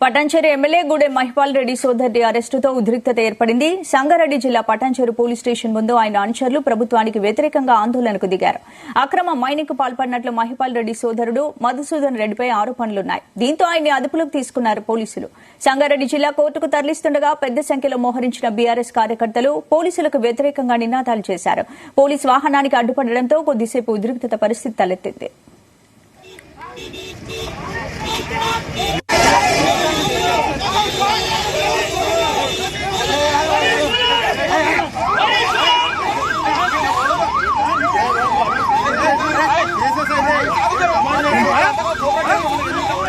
Patancheru MLA Gudem Mahipal Reddy సోదరుడి అరెస్టుతో ఉద్రిక్తత ఏర్పడింది. సంగారెడ్డి జిల్లా పటాన్చెరు పోలీస్ స్టేషన్ ముందు ఆయన అనుచరులు ప్రభుత్వానికి వ్యతిరేకంగా ఆందోళనకు దిగారు. అక్రమ మైనింగ్ కు పాల్పడినట్లు మహిపాల్ రెడ్డి సోదరుడు మధుసూదన్ రెడ్డిపై ఆరోపణలున్నాయి. దీంతో ఆయన్ని అదుపులోకి తీసుకున్నారు పోలీసులు. సంగారెడ్డి జిల్లా కోర్టుకు తరలిస్తుండగా పెద్ద సంఖ్యలో మోహరించిన బీఆర్ఎస్ కార్యకర్తలు పోలీసులకు వ్యతిరేకంగా నినాదాలు చేశారు. పోలీసు వాహనానికి అడ్డుపడడంతో కొద్దిసేపు ఉద్రిక్తత పరిస్థితి తలెత్తింది.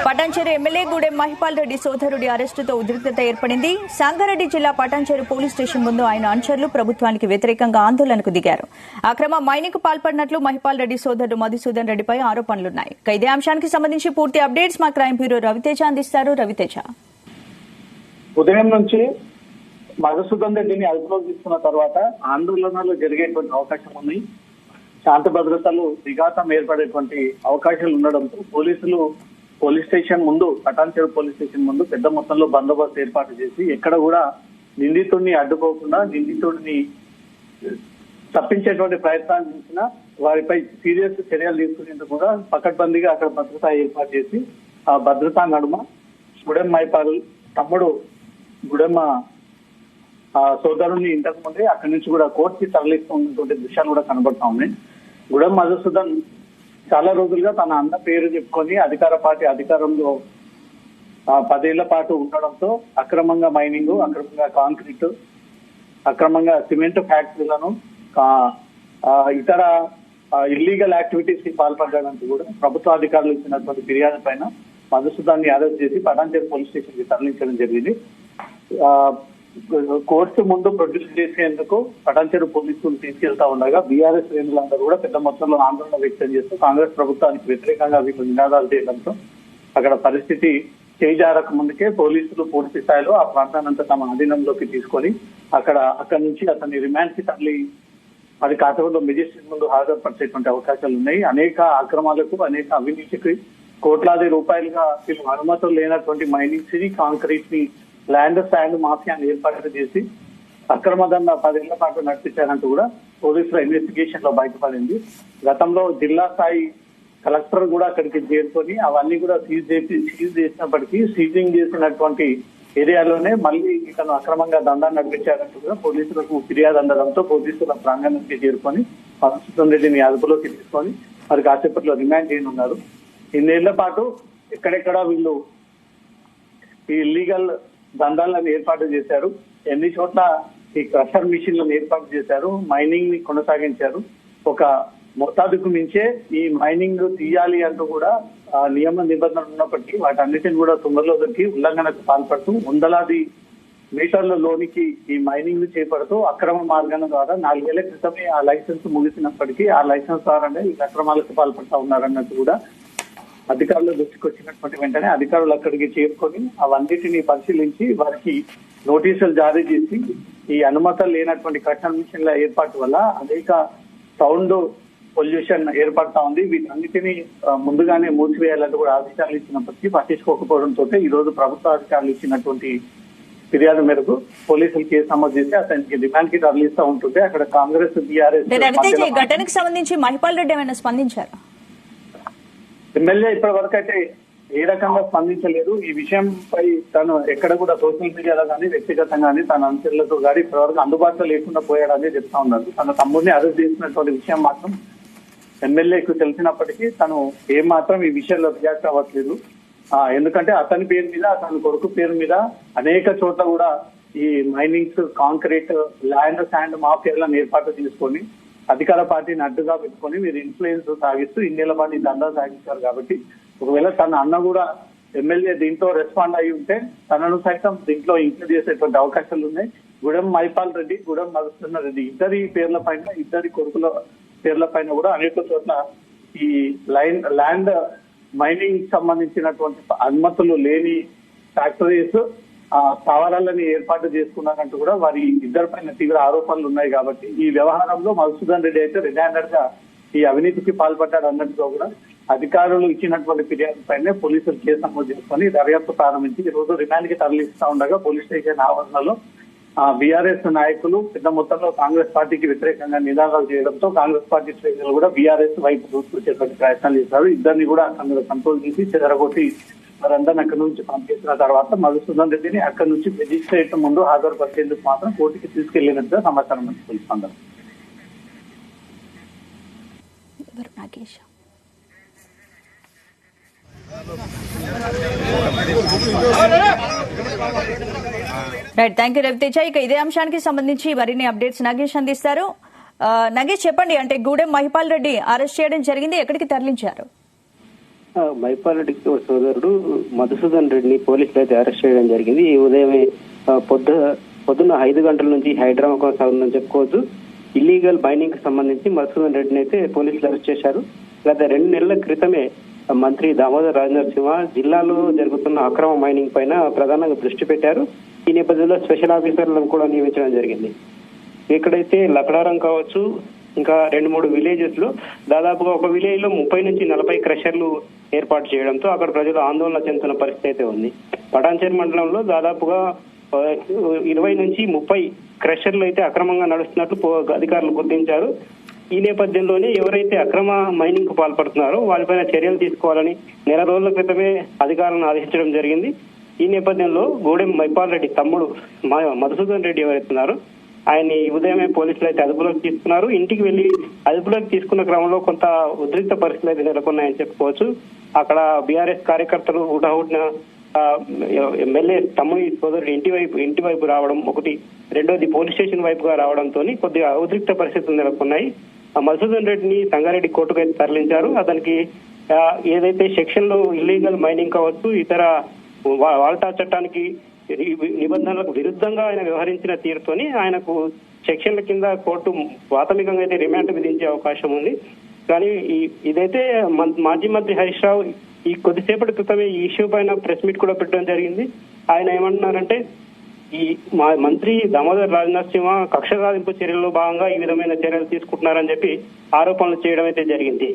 పటాన్చెరు ఎమ్మెల్యే గూడెం మహిపాల్ రెడ్డి సోదరుడి అరెస్టుతో ఉద్రిక్తత ఏర్పడింది. సంగారెడ్డి జిల్లా పటాన్చెరు పోలీస్ స్టేషన్ ముందు ఆయన అనుచరులు ప్రభుత్వానికి వ్యతిరేకంగా ఆందోళనకు దిగారు. అక్రమ మైనింగ్ కు పాల్పడినట్లు మహిపాల్ రెడ్డి సోదరుడు మధుసూదన్ రెడ్డిపై ఆరోపణలున్నాయి. ఇదే అంశానికి సంబంధించి పూర్తి అప్డేట్స్ మా క్రైమ్ బ్యూరో రవితేజ అందిస్తారు. రవితేజ, ఉదయం నుంచి మధుసూదన్ రెడ్డిని అదుపులోకి తీసుకున్న తర్వాత ఆందోళనలు జరిగేటువంటి అవకాశం ఉంది. శాంతి భద్రతలు విఘాతం ఏర్పడేటువంటి అవకాశాలు ఉండడంతో పోలీసులు పోలీస్ స్టేషన్ ముందు, పటాన్చెరు పోలీస్ స్టేషన్ ముందు పెద్ద మొత్తంలో బందోబస్తు ఏర్పాటు చేసి ఎక్కడ కూడా నిందితుడిని అడ్డుకోకుండా, నిందితుడిని తప్పించేటువంటి ప్రయత్నాలు చేసిన వారిపై సీరియస్ చర్యలు తీసుకునేందుకు కూడా పకడ్బందీగా అక్కడ భద్రత ఏర్పాటు చేసి ఆ భద్రతా నడుమ గూడెం మహిపాల్ తమ్ముడు గూడెం సోదరుని ఇంతకు ముందే అక్కడి నుంచి కూడా కోర్టుకి తరలిస్తున్నటువంటి దృశ్యాలు కూడా కనబడతా ఉన్నాయి. గూడెం మధుసూదన్ చాలా రోజులుగా తన అన్న పేరు చెప్పుకొని అధికార పార్టీ అధికారంలో 10 ఏళ్ల పాటు ఉండడంతో అక్రమంగా మైనింగ్, అక్రమంగా కాంక్రీట్, అక్రమంగా సిమెంట్ ఫ్యాక్టరీలను, ఇతర ఇల్లీగల్ యాక్టివిటీస్ కి పాల్పడడానికి కూడా ప్రభుత్వ అధికారులు ఇచ్చినటువంటి ఫిర్యాదు పైన మధుసూదన్ అరెస్ట్ చేసి పటాన్చెరు పోలీస్ స్టేషన్ కి తరలించడం జరిగింది. కోర్టు ముందు ప్రొడ్యూస్ చేసేందుకు పటాన్చెరు పోలీసులు తీసుకెళ్తా ఉండగా బీఆర్ఎస్ శ్రేణులందరూ కూడా పెద్ద మొత్తంలో ఆందోళన వ్యక్తం చేస్తూ కాంగ్రెస్ ప్రభుత్వానికి వ్యతిరేకంగా వీళ్ళు నినాదాలు చేయడంతో అక్కడ పరిస్థితి చేజారక ముందుకే పోలీసులు పూర్తి స్థాయిలో ఆ ప్రాంతాన్నంతా తమ అధీనంలోకి తీసుకొని అక్కడి నుంచి అతన్ని రిమాండ్ కి తరలి అది కాసేపట్లో మెజిస్ట్రేట్ ముందు హాజరుపరిచేటువంటి అవకాశాలు ఉన్నాయి. అనేక అక్రమాలకు, అనేక అవినీతికి కోట్లాది రూపాయలుగా వీళ్ళు అనుమతులు లేనటువంటి మైనింగ్స్ ని, కాంక్రీట్ ని, ల్యాండ్ శాండ్ మాఫియాను ఏర్పాటు చేసి అక్రమ దందా 10 ఏళ్ల పాటు నడిపించారంటూ కూడా పోలీసుల ఇన్వెస్టిగేషన్ లో బయటపడింది. గతంలో జిల్లా స్థాయి కలెక్టర్ కూడా అక్కడికి చేరుకొని అవన్నీ కూడా సీజ్ చేసినప్పటికీ సీజింగ్ చేసినటువంటి ఏరియాలోనే మళ్ళీ ఇతను అక్రమంగా దందా నడిపించారంటూ కూడా పోలీసులకు ఫిర్యాదు అందడంతో పోలీసుల ప్రాంగణానికి చేరుకొని మధుసూదన్ రెడ్డిని అదుపులోకి తీసుకొని మరి కాసేపట్లో రిమాండ్ చేయనున్నారు. 2 ఏళ్ల పాటు ఎక్కడెక్కడ వీళ్ళు ఈ ఇల్లీగల్ దందాలను ఏర్పాటు చేశారు, ఎన్ని చోట్ల ఈ క్రషర్ మిషన్లను ఏర్పాటు చేశారు, మైనింగ్ ని కొనసాగించారు. ఒక మోతాదుకు మించే ఈ మైనింగ్ తీయాలి అంటూ కూడా నియమ నిబంధనలు ఉన్నప్పటికీ వాటన్నిటిని కూడా తుంగలో దొరికి ఉల్లంఘనకు పాల్పడుతూ వందలాది మీటర్ల లోనికి ఈ మైనింగ్ చేపడుతూ అక్రమ మార్గాల ద్వారా 4 ఏళ్ల క్రితమే ఆ లైసెన్స్ ముగిసినప్పటికీ ఆ లైసెన్స్ ద్వారానే ఈ అక్రమాలకు పాల్పడుతూ ఉన్నారన్నట్టు కూడా అధికారుల దృష్టికి వచ్చినటువంటి వెంటనే అధికారులు అక్కడికి చేరుకొని అవన్నిటిని పరిశీలించి వారికి నోటీసులు జారీ చేసి ఈ అనుమతులు లేనటువంటి కట్టన్ మిషన్ల ఏర్పాటు వల్ల అనేక సౌండ్ పొల్యూషన్ ఏర్పడతా ఉంది. వీటన్నిటిని ముందుగానే మూసివేయాలంటూ కూడా ఆదేశాలు ఇచ్చినప్పటికీ పట్టించుకోకపోవడంతో ఈ రోజు ప్రభుత్వ అధికారులు ఇచ్చినటువంటి ఫిర్యాదు మేరకు పోలీసులు కేసు నమోదు చేసి అతనికి రిమాండ్ కి తరలిస్తూ ఉంటుంటే అక్కడ కాంగ్రెస్, బీఆర్ఎస్ ఘటనకు సంబంధించి మహిపాల్ రెడ్డి ఏమైనా స్పందించారు? ఎమ్మెల్యే ఇప్పటి వరకు అయితే ఏ రకంగా స్పందించలేదు. ఈ విషయంపై తను ఎక్కడ కూడా సోషల్ మీడియాలో కానీ వ్యక్తిగతంగా కానీ తన అనుచరులతో కానీ ఇప్పటివరకు అందుబాటులో లేకుండా పోయాడని చెప్తా ఉన్నారు. తన తమ్ముడిని అరెస్ట్ చేసినటువంటి విషయం మాత్రం ఎమ్మెల్యేకు తెలిసినప్పటికీ తను ఏం మాత్రం ఈ విషయంలో రియాక్ట్ అవ్వట్లేదు. ఎందుకంటే అతని పేరు మీద, అతని కొడుకు పేరు మీద అనేక చోట్ల కూడా ఈ మైనింగ్స్, కాంక్రీట్, ల్యాండ్ శాండ్ మాఫియాలను ఏర్పాటు చేసుకొని అధికార పార్టీని అడ్డుగా పెట్టుకొని మీరు ఇన్ఫ్లుయెన్స్ సాగిస్తూ 2 ఏళ్ల పాటు దందా సాగించారు. కాబట్టి ఒకవేళ తన అన్న కూడా ఎమ్మెల్యే దీంతో రెస్పాండ్ అయి ఉంటే తనను సైతం దీంట్లో ఇంక్లూడ్ చేసేటువంటి అవకాశాలు ఉన్నాయి. గూడెం మహిపాల్ రెడ్డి, గూడెం మధుసూదన్ రెడ్డి ఇద్దరి పేర్ల పైన, ఇద్దరి కొడుకుల పేర్ల పైన కూడా అనేక చోట్ల ఈ ల్యాండ్ మైనింగ్ సంబంధించినటువంటి అనుమతులు లేని ఫ్యాక్టరీస్, స్థావరాలని ఏర్పాటు చేసుకున్నారంటూ కూడా వారి ఇద్దరిపైన తీవ్ర ఆరోపణలు ఉన్నాయి. కాబట్టి ఈ వ్యవహారంలో మధుసూదన్ రెడ్డి అయితే రిజైనర్ గా ఈ అవినీతికి పాల్పడ్డాడు అన్నట్టుగా కూడా అధికారులు ఇచ్చినటువంటి ఫిర్యాదు పైనే పోలీసులు కేసు నమోదు చేసుకుని దర్యాప్తు ప్రారంభించి ఈ రోజు రిమాండ్ కి తరలిస్తా ఉండగా పోలీస్ స్టేషన్ ఆవరణలో బీఆర్ఎస్ నాయకులు పెద్ద మొత్తంలో కాంగ్రెస్ పార్టీకి వ్యతిరేకంగా నినాదాలు చేయడంతో కాంగ్రెస్ పార్టీ శ్రేణులు కూడా బీఆర్ఎస్ వైపు దూసుకొచ్చేటువంటి ప్రయత్నాలు చేశారు. ఇద్దరిని కూడా అక్కడ కంట్రోల్ చేసి చెదరగొట్టి వారందరిని అక్కడి నుంచి పంపించిన తర్వాత మధుసూదన్ రెడ్డిని అక్కడి నుంచి మెజిస్ట్రేట్ ముందు హాజరుపరిచేందుకు మాత్రం కోర్టుకి తీసుకెళ్లినట్టుగా సమాచారం మంచి తెలుసుకున్నారు. Right, thank you Raviteja. ఇక ఇదే అంశానికి సంబంధించి మరిన్ని అప్డేట్స్ నగేష్ అందిస్తారు. నగేష్ చెప్పండి, అంటే గూడెం మహిపాల్ రెడ్డి అరెస్ట్ చేయడం జరిగింది, ఎక్కడికి తరలించారు? మహిపాల్ రెడ్డి సోదరుడు మధుసూదన్ రెడ్డిని పోలీసులు అయితే అరెస్ట్ చేయడం జరిగింది. ఈ ఉదయమే పొద్దున్న 5 గంటల నుంచి హైడ్రామా కొనసాగుతుందని చెప్పుకోవచ్చు. ఇల్లీగల్ మైనింగ్ కి సంబంధించి మధుసూదన్ రెడ్డిని అయితే పోలీసులు అరెస్ట్ చేశారు. గత 2 నెలల క్రితమే మంత్రి దామోదర్ రాజనరసింహ జిల్లాలో జరుగుతున్న అక్రమ మైనింగ్ పైన ప్రధానంగా దృష్టి పెట్టారు. ఈ నేపథ్యంలో స్పెషల్ ఆఫీసర్లను కూడా నియమించడం జరిగింది. ఎక్కడైతే లకడారం కావచ్చు, ఇంకా 2-3 విలేజెస్ లో దాదాపుగా ఒక విలేజ్ లో 30 నుంచి 40 క్రషర్లు ఏర్పాటు చేయడంతో అక్కడ ప్రజలు ఆందోళన చెందుతున్న పరిస్థితి అయితే ఉంది. పటాన్చేరు మండలంలో దాదాపుగా 20 నుంచి 30 క్రషర్లు అయితే అక్రమంగా నడుస్తున్నట్లు అధికారులు గుర్తించారు. ఈ నేపథ్యంలోనే ఎవరైతే అక్రమ మైనింగ్ కు పాల్పడుతున్నారో వారిపైన చర్యలు తీసుకోవాలని నెల రోజుల క్రితమే అధికారులను ఆదేశించడం జరిగింది. ఈ నేపథ్యంలో గూడెం మహిపాల్ రెడ్డి తమ్ముడు మధుసూదన్ రెడ్డి ఎవరైతున్నారో ఆయన్ని ఉదయమే పోలీసులు అయితే అదుపులోకి తీసుకున్నారు. ఇంటికి వెళ్లి అదుపులోకి తీసుకున్న క్రమంలో కొంత ఉద్రిక్త పరిస్థితులు అయితే నెలకొన్నాయని చెప్పుకోవచ్చు. అక్కడ బీఆర్ఎస్ కార్యకర్తలు హుటాహుటిన ఎమ్మెల్యే తమ్ముడి సోదరుడు ఇంటి వైపు రావడం ఒకటి, రెండోది పోలీస్ స్టేషన్ వైపుగా రావడంతో కొద్దిగా ఉద్రిక్త పరిస్థితులు నెలకొన్నాయి. మధుసూదన్ రెడ్డిని సంగారెడ్డి కోర్టుకు అయితే తరలించారు. అతనికి ఏదైతే సెక్షన్ లో ఇల్లీగల్ మైనింగ్ కావచ్చు, ఇతర వాల్టా చట్టానికి నిబంధనలకు విరుద్ధంగా ఆయన వ్యవహరించిన తీరుతోని ఆయనకు సెక్షన్ల కింద కోర్టు ప్రాథమికంగా అయితే రిమాండ్ విధించే అవకాశం ఉంది. కానీ ఇదైతే మాజీ మంత్రి హరీష్ రావు ఈ కొద్దిసేపటి క్రితమే ఈ ఇష్యూ పైన ప్రెస్ మీట్ కూడా పెట్టడం జరిగింది. ఆయన ఏమంటున్నారంటే ఈ మంత్రి దామోదర్ రాజనరసింహ కక్ష సాధింపు చర్యల్లో భాగంగా ఈ విధమైన చర్యలు తీసుకుంటున్నారని చెప్పి ఆరోపణలు చేయడం అయితే జరిగింది.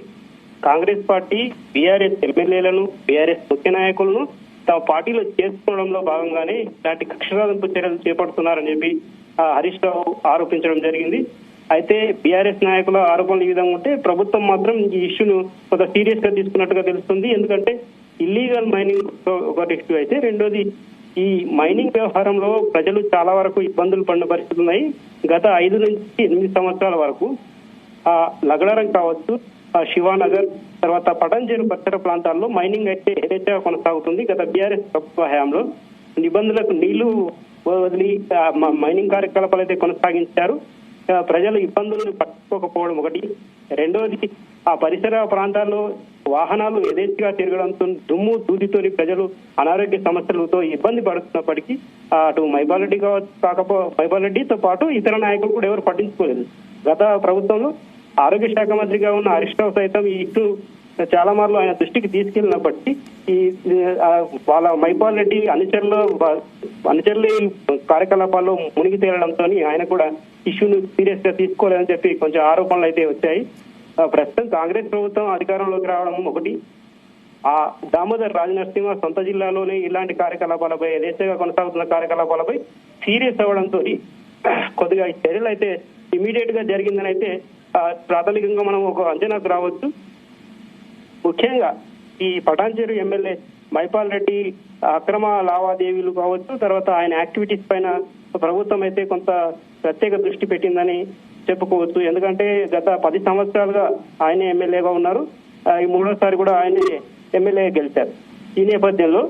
కాంగ్రెస్ పార్టీ బీఆర్ఎస్ ఎమ్మెల్యేలను, బీఆర్ఎస్ ముఖ్య నాయకులను తమ పార్టీలో చేసుకోవడంలో భాగంగానే ఇలాంటి కక్ష సాధింపు చర్యలు చేపడుతున్నారని చెప్పి హరీష్ రావు ఆరోపించడం జరిగింది. అయితే బీఆర్ఎస్ నాయకుల ఆరోపణలు ఈ విధంగా ఉంటే ప్రభుత్వం మాత్రం ఈ ఇష్యూను కొంత సీరియస్ గా తీసుకున్నట్టుగా తెలుస్తుంది. ఎందుకంటే ఇల్లీగల్ మైనింగ్ ఒకటి ఇష్యూ అయితే, రెండోది ఈ మైనింగ్ వ్యవహారంలో ప్రజలు చాలా వరకు ఇబ్బందులు పడిన పరిస్థితులు ఉన్నాయి. గత 5 నుంచి 8 సంవత్సరాల వరకు లగడారం కావచ్చు, శివానగర్, తర్వాత పటాన్చేరు పరిసర ప్రాంతాల్లో మైనింగ్ అయితే యథేచ్ఛగా కొనసాగుతుంది. గత బీఆర్ఎస్ ప్రభుత్వ హయాంలో నిబంధనలకు నీళ్లు వదిలి మైనింగ్ కార్యకలాపాలు అయితే కొనసాగించారు. ప్రజలు ఇబ్బందులను పట్టుకోకపోవడం ఒకటి, రెండోది ఆ పరిసర ప్రాంతాల్లో వాహనాలు యథేచ్ఛగా తిరగడంతో దుమ్ము దూదితోని ప్రజలు అనారోగ్య సమస్యలతో ఇబ్బంది పడుతున్నప్పటికీ అటు మహిపాల్ రెడ్డితో పాటు ఇతర నాయకులు కూడా ఎవరు పట్టించుకోలేదు. గత ప్రభుత్వంలో ఆరోగ్య శాఖ మంత్రిగా ఉన్న హరీష్ రావు సైతం ఈ ఇష్యూ చాలా మార్లు ఆయన దృష్టికి తీసుకెళ్లినప్పటికీ వాళ్ళ మహిపాల్ రెడ్డి అనుచరుల కార్యకలాపాల్లో మునిగి తేలడంతో ఆయన కూడా ఇష్యూను సీరియస్ గా తీసుకోలేదని చెప్పి కొంచెం ఆరోపణలు అయితే వచ్చాయి. ప్రస్తుతం కాంగ్రెస్ ప్రభుత్వం అధికారంలోకి రావడం ఒకటి, ఆ దామోదర్ రాజనరసింహ సొంత జిల్లాలోనే ఇలాంటి కార్యకలాపాలపై యథేచ్ఛగా కొనసాగుతున్న కార్యకలాపాలపై సీరియస్ అవ్వడంతో కొద్దిగా చర్యలు అయితే ఇమీడియట్ గా జరిగిందని అయితే ప్రాథమికంగా మనం ఒక అంచనాకు రావచ్చు. ముఖ్యంగా ఈ పటాన్చేరు ఎమ్మెల్యే మహిపాల్ రెడ్డి అక్రమ లావాదేవీలు కావచ్చు, తర్వాత ఆయన యాక్టివిటీస్ పైన ప్రభుత్వం అయితే కొంత ప్రత్యేక దృష్టి పెట్టిందని చెప్పుకోవచ్చు. ఎందుకంటే గత 10 సంవత్సరాలుగా ఆయనే ఎమ్మెల్యేగా ఉన్నారు. ఈ 3వ కూడా ఆయనే ఎమ్మెల్యే గెలిచారు. ఈ నేపథ్యంలో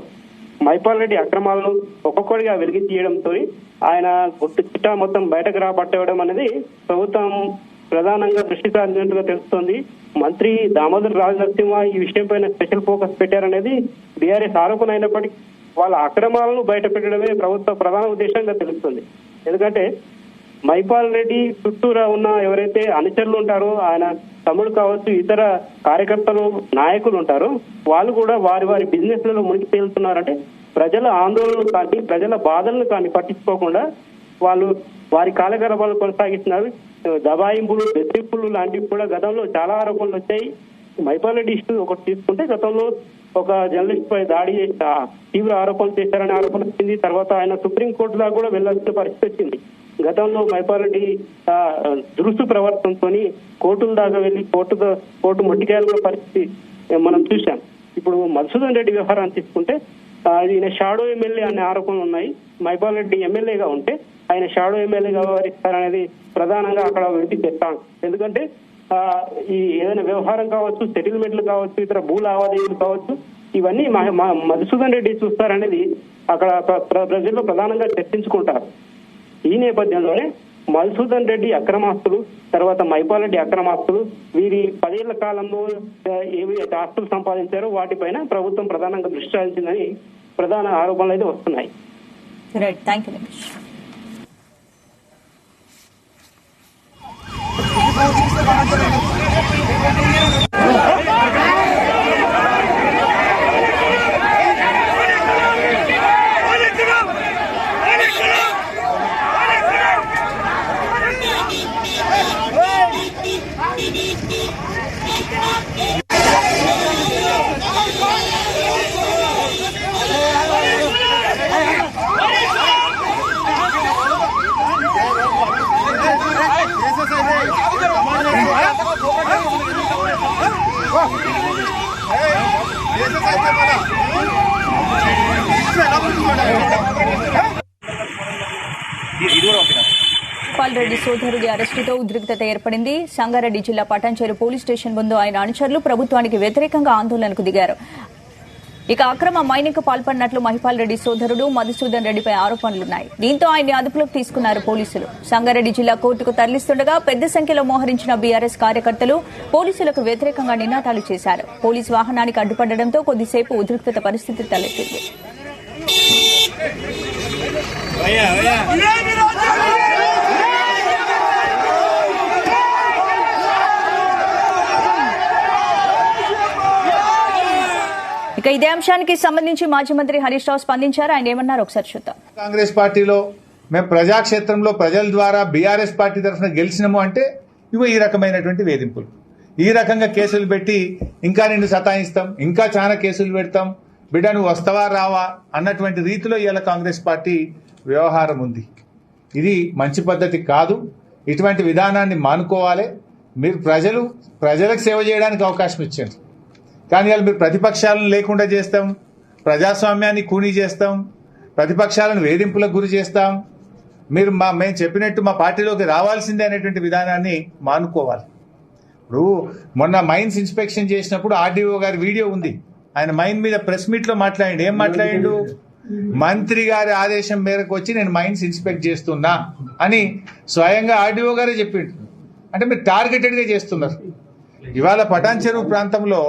మహిపాల్ రెడ్డి అక్రమాలను ఒక్కొక్కడిగా వెలికి తీయడంతో ఆయన గుట్టు చిట్టా మొత్తం బయటకు రాబట్టడం అనేది ప్రభుత్వం ప్రధానంగా దృష్టి సారించినట్టుగా తెలుస్తోంది. మంత్రి దామోదర్ రాజనరసింహ ఈ విషయం పైన స్పెషల్ ఫోకస్ పెట్టారనేది బీఆర్ఎస్ ఆరోపణ అయినప్పటికీ వాళ్ళ అక్రమాలను బయట పెట్టడమే ప్రభుత్వ ప్రధాన ఉద్దేశంగా తెలుస్తుంది. ఎందుకంటే మహిపాల్ రెడ్డి చుట్టూరా ఉన్న ఎవరైతే అనుచరులు ఉంటారో, ఆయన తమ్ముడు కావచ్చు, ఇతర కార్యకర్తలు, నాయకులు ఉంటారో వాళ్ళు కూడా వారి బిజినెస్ లలో మునిగి తేలుతున్నారంటే ప్రజల ఆందోళనలు కానీ ప్రజల బాధలను కానీ పట్టించుకోకుండా వాళ్ళు వారి కార్యకలాపాలు కొనసాగిస్తున్నారు. దబాయింపులు, బెదిరింపులు లాంటివి కూడా గతంలో చాలా ఆరోపణలు వచ్చాయి. మైపాల్ రెడ్డి ఇష్యూ ఒకటి తీసుకుంటే గతంలో ఒక జర్నలిస్ట్ పై దాడి చేసి తీవ్ర ఆరోపణలు చేశారనే ఆరోపణ వచ్చింది. తర్వాత ఆయన సుప్రీంకోర్టు దాకా కూడా వెళ్లాల్సిన పరిస్థితి వచ్చింది. గతంలో మైపాల్ రెడ్డి దురుసు ప్రవర్తనతో కోర్టుల దాకా వెళ్లి కోర్టు మొట్టికాయాల పరిస్థితి మనం చూశాం. ఇప్పుడు మధుసూదన్ రెడ్డి వ్యవహారాన్ని తీసుకుంటే ఈయన షాడో ఎమ్మెల్యే అనే ఆరోపణలు ఉన్నాయి. మైపాల్ రెడ్డి ఎమ్మెల్యేగా ఉంటే ఆయన షాడో ఎమ్మెల్యేగా వ్యవహరిస్తారనేది ప్రధానంగా అక్కడ వెంటి చేస్తాం. ఎందుకంటే ఈ ఏదైనా వ్యవహారం కావచ్చు, సెటిల్మెంట్లు కావచ్చు, ఇతర భూ లావాదేవీలు కావచ్చు, ఇవన్నీ మధుసూదన్ రెడ్డి చూస్తారనేది అక్కడ ప్రజల్లో ప్రధానంగా చర్చించుకుంటారు. ఈ నేపథ్యంలోనే మధుసూదన్ రెడ్డి అక్రమాస్తులు, తర్వాత మైపాల్ రెడ్డి అక్రమాస్తులు, వీరి 10 ఏళ్ల కాలంలో ఏవి ఆస్తులు సంపాదించారో వాటిపైన ప్రభుత్వం ప్రధానంగా దృష్టి సారించిందని ప్రధాన ఆరోపణలు అయితే వస్తున్నాయి. మహిపాల్ రెడ్డి సోదరుడి అరెస్టుతో ఉద్రిక్తత ఏర్పడింది. సంగారెడ్డి జిల్లా పటాన్చెరు పోలీస్ స్టేషన్ ముందు ఆయన అనుచరులు ప్రభుత్వానికి వ్యతిరేకంగా ఆందోళనకు దిగారు. ఇక అక్రమ మైనింగ్ పాల్పడినట్లు మహిపాల్ రెడ్డి సోదరుడు మధుసూదన్ రెడ్డిపై ఆరోపణలున్నాయి. దీంతో ఆయన్ని అదుపులోకి తీసుకున్నారు పోలీసులు. సంగారెడ్డి జిల్లా కోర్టుకు తరలిస్తుండగా పెద్ద సంఖ్యలో మోహరించిన బీఆర్ఎస్ కార్యకర్తలు పోలీసులకు వ్యతిరేకంగా నినాదాలు చేశారు. పోలీసు వాహనానికి అడ్డుపడడంతో కొద్దిసేపు ఉద్రిక్తత పరిస్థితి తలెత్తింది. ఇక ఇదే అంశానికి సంబంధించి మాజీ మంత్రి హరీష్ రావు స్పందించారు. ఆయన ఏమన్నారు ఒకసారి చూద్దాం. కాంగ్రెస్ పార్టీలో మేము ప్రజాక్షేత్రంలో ప్రజల ద్వారా బీఆర్ఎస్ పార్టీ తరఫున గెలిచినాము అంటే ఇవో ఈ రకమైనటువంటి వేధింపులు, ఈ రకంగా కేసులు పెట్టి ఇంకా నిన్ను సతాయిస్తాం, ఇంకా చాలా కేసులు పెడతాం, బిడ్డ నువ్వు వస్తావా రావా అన్నటువంటి రీతిలో ఇవాళ కాంగ్రెస్ పార్టీ వ్యవహారం ఉంది. ఇది మంచి పద్ధతి కాదు. ఇటువంటి విధానాన్ని మానుకోవాలి. మీరు ప్రజలకు సేవ చేయడానికి అవకాశం ఇచ్చారు, కానీ వాళ్ళు మీరు ప్రతిపక్షాలను లేకుండా చేస్తాం, ప్రజాస్వామ్యాన్ని కూనీ చేస్తాం, ప్రతిపక్షాలను వేధింపులకు గురి చేస్తాం, మేము చెప్పినట్టు మా పార్టీలోకి రావాల్సిందే అనేటువంటి విధానాన్ని మానుకోవాలి. ఇప్పుడు మొన్న మైన్స్ ఇన్స్పెక్షన్ చేసినప్పుడు ఆర్డీఓ గారి వీడియో ఉంది. ఆయన మైన్ మీద ప్రెస్ మీట్ లో మాట్లాడిండు. ఏం మాట్లాడిండు? మంత్రి గారి ఆదేశం మేరకు వచ్చి నేను మైన్స్ ఇన్స్పెక్ట్ చేస్తున్నా అని స్వయంగా ఆర్డీఓ గారే చెప్పిండు. అంటే మీరు టార్గెటెడ్ గా చేస్తున్నారు. ఇవాళ పటాన్చెరు ప్రాంతంలో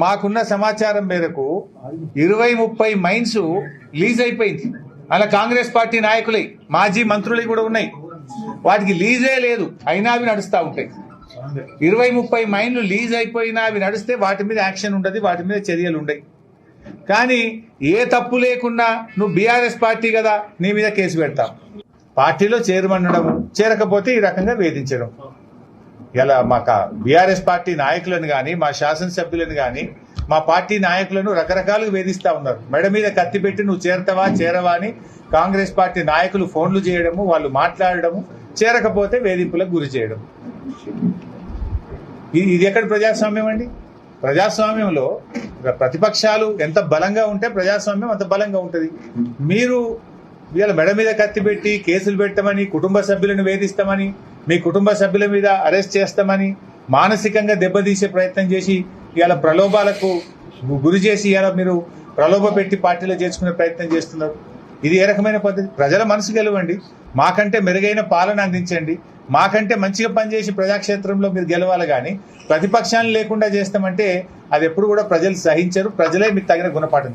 మాకున్న సమాచారం మేరకు 20-30 మైన్స్ లీజ్ అయిపోయింది. అలా కాంగ్రెస్ పార్టీ నాయకులై మాజీ మంత్రులై కూడా ఉన్నాయి. వాటికి లీజే లేదు, అయినా అవి నడుస్తూ ఉంటాయి. 20-30 మైన్లు లీజ్ అయిపోయినా అవి నడిస్తే వాటి మీద యాక్షన్ ఉండదు, వాటి మీద చర్యలు ఉండయి. కానీ ఏ తప్పు లేకుండా నువ్వు బీఆర్ఎస్ పార్టీ కదా నీ మీద కేసు పెడతాం. పార్టీలో చేరమనడం, చేరకపోతే ఈ రకంగా వేధించడం. ఇలా మా బీఆర్ఎస్ పార్టీ నాయకులను కానీ, మా శాసనసభ్యులను కానీ, మా పార్టీ నాయకులను రకరకాలుగా వేధిస్తా ఉన్నారు. మెడ మీద కత్తి పెట్టి నువ్వు చేరతావా చేరవా అని కాంగ్రెస్ పార్టీ నాయకులు ఫోన్లు చేయడము, వాళ్ళు మాట్లాడడము, చేరకపోతే వేధింపులకు గురి చేయడం. ఇది ఎక్కడ ప్రజాస్వామ్యం అండి? ప్రజాస్వామ్యంలో ప్రతిపక్షాలు ఎంత బలంగా ఉంటే ప్రజాస్వామ్యం అంత బలంగా ఉంటుంది. మీరు వీళ్ళ మెడ మీద కత్తి పెట్టి కేసులు పెట్టమని, కుటుంబ సభ్యులను వేధిస్తామని, మీ కుటుంబ సభ్యుల మీద అరెస్ట్ చేస్తామని, మానసికంగా దెబ్బతీసే ప్రయత్నం చేసి ఇవాళ ప్రలోభాలకు గురి చేసి ఇవాళ మీరు ప్రలోభ పెట్టి పార్టీలో చేర్చుకునే ప్రయత్నం చేస్తున్నారు. ఇది ఏ రకమైన పద్ధతి? ప్రజల మనసు గెలవండి, మాకంటే మెరుగైన పాలన అందించండి, మాకంటే మంచిగా పనిచేసి ప్రజాక్షేత్రంలో మీరు గెలవాలి. కానీ ప్రతిపక్షాలను లేకుండా చేస్తామంటే అది ఎప్పుడు కూడా ప్రజలు సహించరు. ప్రజలే మీకు తగిన గుణపాఠం